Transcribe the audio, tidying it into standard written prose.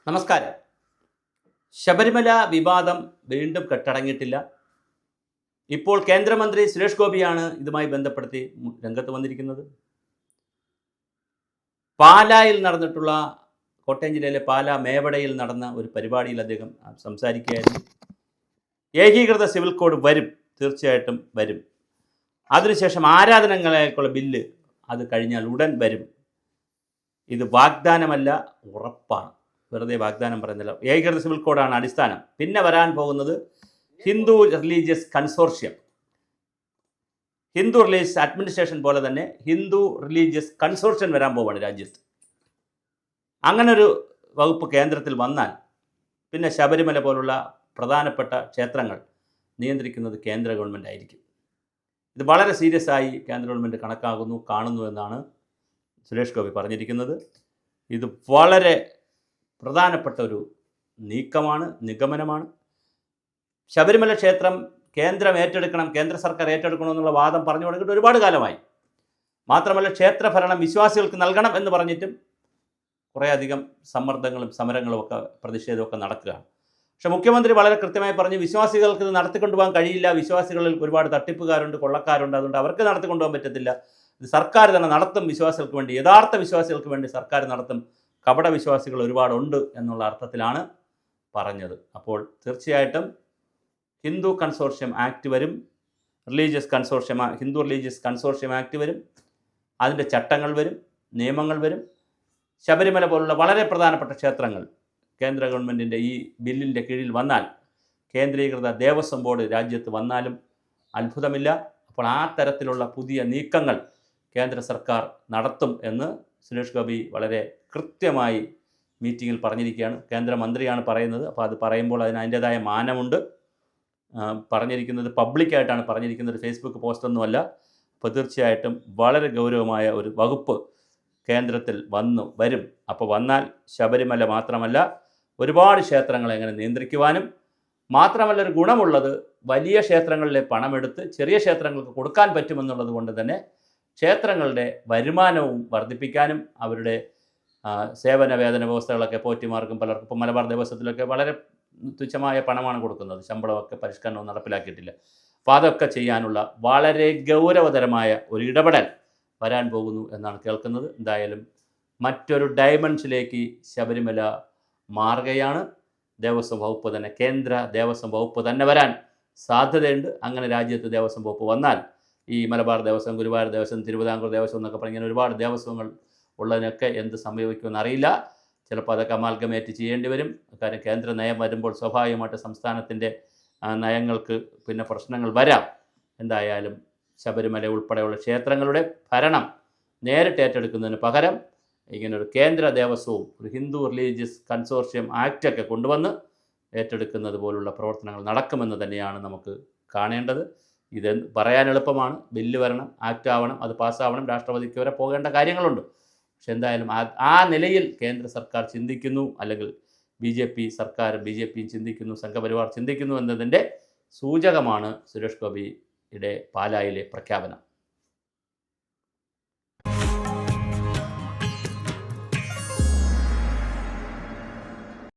നമസ്കാരം. ശബരിമല വിവാദം വീണ്ടും കെട്ടടങ്ങിയിട്ടില്ല. ഇപ്പോൾ കേന്ദ്രമന്ത്രി സുരേഷ് ഗോപിയാണ് ഇതുമായി ബന്ധപ്പെടുത്തി രംഗത്ത് വന്നിരിക്കുന്നത്. പാലായിൽ നടന്നിട്ടുള്ള, കോട്ടയം ജില്ലയിലെ പാലാ മേവടയിൽ നടന്ന ഒരു പരിപാടിയിൽ അദ്ദേഹം സംസാരിക്കുകയായിരുന്നു. ഏകീകൃത സിവിൽ കോഡ് വരും, തീർച്ചയായിട്ടും വരും. അതിനുശേഷം ആരാധനകളേക്കുള്ള ബില്ല് അത് കഴിഞ്ഞാൽ ഉടൻ വരും. ഇത് വാഗ്ദാനമല്ല, ഉറപ്പാണ്. വെറുതെ വാഗ്ദാനം പറയുന്നില്ല. ഏകീകൃത സിവിൽ കോഡാണ് അടിസ്ഥാനം. പിന്നെ വരാൻ പോകുന്നത് Hindu religious consortium, Hindu religious administration പോലെ തന്നെ ഹിന്ദു റിലീജിയസ് കൺസോർഷ്യം വരാൻ പോവുകയാണ് രാജ്യത്ത്. അങ്ങനൊരു വകുപ്പ് കേന്ദ്രത്തിൽ വന്നാൽ പിന്നെ ശബരിമല പോലുള്ള പ്രധാനപ്പെട്ട ക്ഷേത്രങ്ങൾ നിയന്ത്രിക്കുന്നത് കേന്ദ്ര ഗവൺമെൻറ് ആയിരിക്കും. ഇത് വളരെ സീരിയസ് ആയി കേന്ദ്ര ഗവൺമെൻറ് കാണുന്നു എന്നാണ് സുരേഷ് ഗോപി പറഞ്ഞിരിക്കുന്നത്. ഇത് വളരെ പ്രധാനപ്പെട്ട ഒരു നീക്കമാണ്, നിഗമനമാണ്. ശബരിമല ക്ഷേത്രം കേന്ദ്രം ഏറ്റെടുക്കണം, കേന്ദ്ര സർക്കാർ ഏറ്റെടുക്കണമെന്നുള്ള വാദം പറഞ്ഞു തുടങ്ങിയിട്ട് ഒരുപാട് കാലമായി. മാത്രമല്ല, ക്ഷേത്രഭരണം വിശ്വാസികൾക്ക് നൽകണം എന്ന് പറഞ്ഞിട്ടും കുറേയധികം സമ്മർദ്ദങ്ങളും സമരങ്ങളും ഒക്കെ പ്രതിഷേധമൊക്കെ നടക്കുകയാണ്. പക്ഷേ മുഖ്യമന്ത്രി വളരെ കൃത്യമായി പറഞ്ഞു, വിശ്വാസികൾക്ക് ഇത് നടത്തിക്കൊണ്ടുപോകാൻ കഴിയില്ല, വിശ്വാസികളിൽ ഒരുപാട് തട്ടിപ്പുകാരുണ്ട്, കൊള്ളക്കാരുണ്ട്, അതുകൊണ്ട് അവർക്ക് നടത്തിക്കൊണ്ടുപോകാൻ പറ്റത്തില്ല, ഇത് സർക്കാർ തന്നെ നടത്തും, വിശ്വാസികൾക്ക് വേണ്ടി, യഥാർത്ഥ വിശ്വാസികൾക്ക് വേണ്ടി സർക്കാർ നടത്തും, കപട വിശ്വാസികൾ ഒരുപാടുണ്ട് എന്നുള്ള അർത്ഥത്തിലാണ് പറഞ്ഞത്. അപ്പോൾ തീർച്ചയായിട്ടും ഹിന്ദു കൺസോർഷ്യം ആക്ട് വരും, ഹിന്ദു റിലീജിയസ് കൺസോർഷ്യം ആക്ട് വരും, അതിൻ്റെ ചട്ടങ്ങൾ വരും, നിയമങ്ങൾ വരും. ശബരിമല പോലുള്ള വളരെ പ്രധാനപ്പെട്ട ക്ഷേത്രങ്ങൾ കേന്ദ്ര ഗവൺമെൻറ്റിൻ്റെ ഈ ബില്ലിൻ്റെ കീഴിൽ വന്നാൽ, കേന്ദ്രീകൃത ദേവസ്വം ബോർഡ് രാജ്യത്ത് വന്നാലും അത്ഭുതമില്ല. അപ്പോൾ ആ തരത്തിലുള്ള പുതിയ നീക്കങ്ങൾ കേന്ദ്ര സർക്കാർ നടത്തും എന്ന് സുരേഷ് ഗോപി വളരെ കൃത്യമായി മീറ്റിങ്ങിൽ പറഞ്ഞിരിക്കുകയാണ്. കേന്ദ്രമന്ത്രിയാണ് പറയുന്നത്. അപ്പോൾ അത് പറയുമ്പോൾ അതിൻ്റേതായ മാനമുണ്ട്. പറഞ്ഞിരിക്കുന്നത് പബ്ലിക്കായിട്ടാണ് പറഞ്ഞിരിക്കുന്നത്, ഫേസ്ബുക്ക് പോസ്റ്റൊന്നുമല്ല. അപ്പോൾ തീർച്ചയായിട്ടും വളരെ ഗൗരവമായ ഒരു വകുപ്പ് കേന്ദ്രത്തിൽ വരും. അപ്പോൾ വന്നാൽ ശബരിമല മാത്രമല്ല, ഒരുപാട് ക്ഷേത്രങ്ങളെ എങ്ങനെ നിയന്ത്രിക്കുവാനും, മാത്രമല്ല ഒരു ഗുണമുള്ളത്, വലിയ ക്ഷേത്രങ്ങളിലെ പണമെടുത്ത് ചെറിയ ക്ഷേത്രങ്ങൾക്ക് കൊടുക്കാൻ പറ്റുമെന്നുള്ളത് കൊണ്ട് തന്നെ ക്ഷേത്രങ്ങളുടെ വരുമാനവും വർദ്ധിപ്പിക്കാനും, അവരുടെ സേവന വേതന വ്യവസ്ഥകളൊക്കെ പോറ്റിമാർക്കും പലർക്കും, ഇപ്പോൾ മലബാർ ദേവസ്വത്തിലൊക്കെ വളരെ തുച്ഛമായ പണമാണ് കൊടുക്കുന്നത്, ശമ്പളമൊക്കെ പരിഷ്കരണവും നടപ്പിലാക്കിയിട്ടില്ല. അപ്പോൾ അതൊക്കെ ചെയ്യാനുള്ള വളരെ ഗൗരവതരമായ ഒരു ഇടപെടൽ വരാൻ പോകുന്നു എന്നാണ് കേൾക്കുന്നത്. എന്തായാലും മറ്റൊരു ഡയമെൻഷനിലേക്ക് ശബരിമല മാറുകയാണ്. ദേവസ്വം വകുപ്പ് തന്നെ, കേന്ദ്ര ദേവസ്വം വകുപ്പ് തന്നെ വരാൻ സാധ്യതയുണ്ട്. അങ്ങനെ രാജ്യത്ത് ദേവസ്വം വകുപ്പ് വന്നാൽ ഈ മലബാർ ദേവസ്വം, ഗുരുവായൂർ ദേവസ്വം, തിരുവിതാംകൂർ ദേവസ്വം എന്നൊക്കെ പറഞ്ഞാൽ ഒരുപാട് ദേവസ്വങ്ങൾ ഉള്ളതിനൊക്കെ എന്ത് സംഭവിക്കുമെന്ന് അറിയില്ല. ചിലപ്പോൾ അതൊക്കെ അമാൽഗമേറ്റ് ചെയ്യേണ്ടി വരും. കാര്യം കേന്ദ്ര നയം വരുമ്പോൾ സ്വാഭാവികമായിട്ട് സംസ്ഥാനത്തിൻ്റെ നയങ്ങൾക്ക് പിന്നെ പ്രശ്നങ്ങൾ വരാം. എന്തായാലും ശബരിമല ഉൾപ്പെടെയുള്ള ക്ഷേത്രങ്ങളുടെ ഭരണം നേരിട്ട് ഏറ്റെടുക്കുന്നതിന് പകരം ഇങ്ങനൊരു കേന്ദ്ര ദേവസ്വവും ഒരു ഹിന്ദു റിലീജിയസ് കൺസോർഷ്യം ആക്റ്റൊക്കെ കൊണ്ടുവന്ന് ഏറ്റെടുക്കുന്നത് പോലുള്ള പ്രവർത്തനങ്ങൾ നടക്കുമെന്ന് തന്നെയാണ് നമുക്ക് കാണേണ്ടത്. ഇത് പറയാൻ എളുപ്പമാണ്, ബില്ല് വരണം, ആക്റ്റ് ആവണം, അത് പാസ്സാവണം, രാഷ്ട്രപതിക്ക് വരെ പോകേണ്ട കാര്യങ്ങളുണ്ട്. പക്ഷെ എന്തായാലും ആ നിലയിൽ കേന്ദ്ര സർക്കാർ ചിന്തിക്കുന്നു, അല്ലെങ്കിൽ BJP ചിന്തിക്കുന്നു, സംഘപരിവാർ ചിന്തിക്കുന്നു എന്നതിൻ്റെ സൂചകമാണ് സുരേഷ് ഗോപിയുടെ പാലായിലെ പ്രഖ്യാപനം.